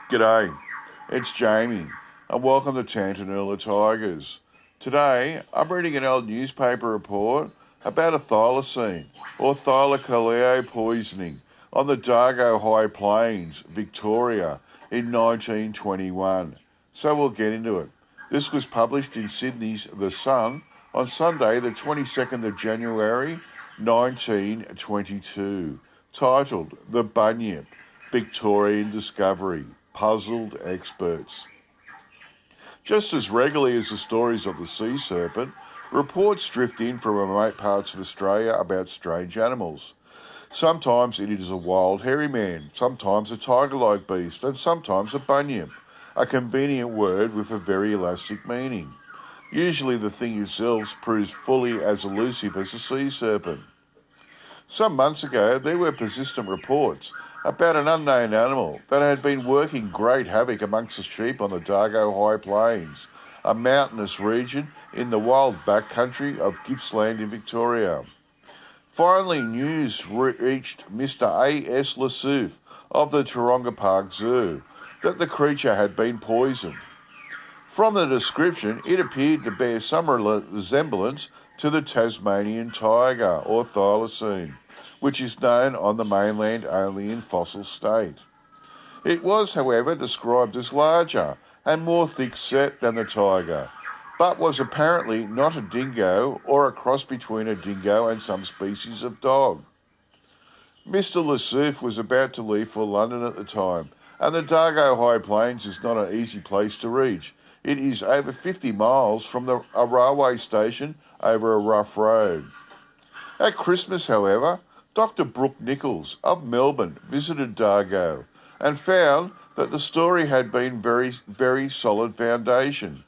G'day, it's Jamie, and welcome to Tasmanian Tigers. Today, I'm reading an old newspaper report about a thylacine, or Thylacine poisoning, on the Dargo High Plains, Victoria, in 1921. So we'll get into it. This was published in Sydney's The Sun on Sunday, the 22nd of January, 1922, titled The Bunyip, Victorian Discovery. Puzzled experts. Just as regularly as the stories of the sea serpent, reports drift in from remote parts of Australia about strange animals. Sometimes it is a wild hairy man, sometimes a tiger-like beast, and sometimes a bunyip, a convenient word with a very elastic meaning. Usually the thing itself proves fully as elusive as a sea serpent. Some months ago, there were persistent reports about an unknown animal that had been working great havoc amongst the sheep on the Dargo High Plains, a mountainous region in the wild backcountry of Gippsland in Victoria. Finally, news reached Mr. A.S. Lassouf of the Taronga Park Zoo that the creature had been poisoned. From the description, it appeared to bear some resemblance to the Tasmanian Tiger, or Thylacine, which is known on the mainland only in fossil state. It was, however, described as larger and more thick-set than the tiger, but was apparently not a dingo or a cross between a dingo and some species of dog. Mr. Lassouf was about to leave for London at the time, and the Dargo High Plains is not an easy place to reach. It is over 50 miles from a railway station over a rough road. At Christmas, however, Dr. Brooke Nichols of Melbourne visited Dargo and found that the story had been very solid foundation.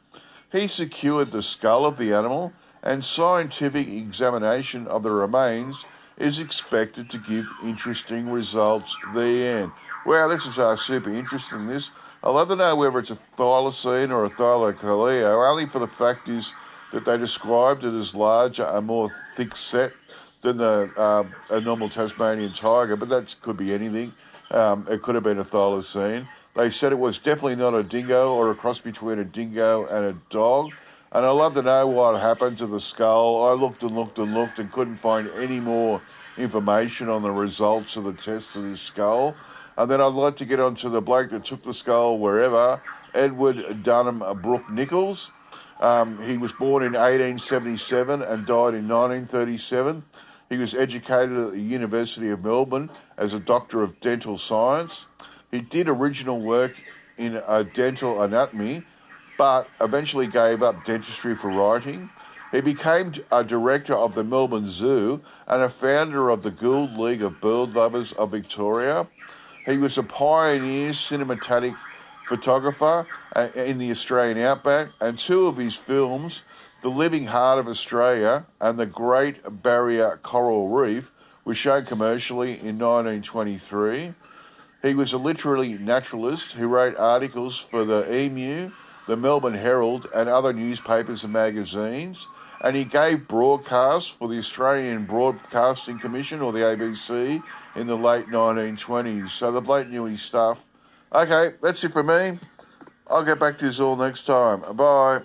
He secured the skull of the animal, and scientific examination of the remains is expected to give interesting results. The end. Wow, this is super interesting, this. I'd love to know whether it's a thylacine or a thylacine, only for the fact is that they described it as larger and more thick-set than a normal Tasmanian tiger, but that could be anything. It could have been a thylacine. They said it was definitely not a dingo or a cross between a dingo and a dog. And I'd love to know what happened to the skull. I looked and looked and looked and couldn't find any more information on the results of the tests of this skull. And then I'd like to get on to the bloke that took the skull wherever, Edward Dunham Brooke Nichols. He was born in 1877 and died in 1937. He was educated at the University of Melbourne as a Doctor of Dental Science. He did original work in dental anatomy, but eventually gave up dentistry for writing. He became a director of the Melbourne Zoo and a founder of the Guild League of Bird Lovers of Victoria. He was a pioneer cinematic photographer in the Australian outback, and two of his films, The Living Heart of Australia and The Great Barrier Coral Reef, were shown commercially in 1923. He was a literary naturalist who wrote articles for the Emu, the Melbourne Herald and other newspapers and magazines, and he gave broadcasts for the Australian Broadcasting Commission, or the ABC, in the late 1920s. So the bloke knew his stuff. Okay, that's it for me. I'll get back to you all next time. Bye.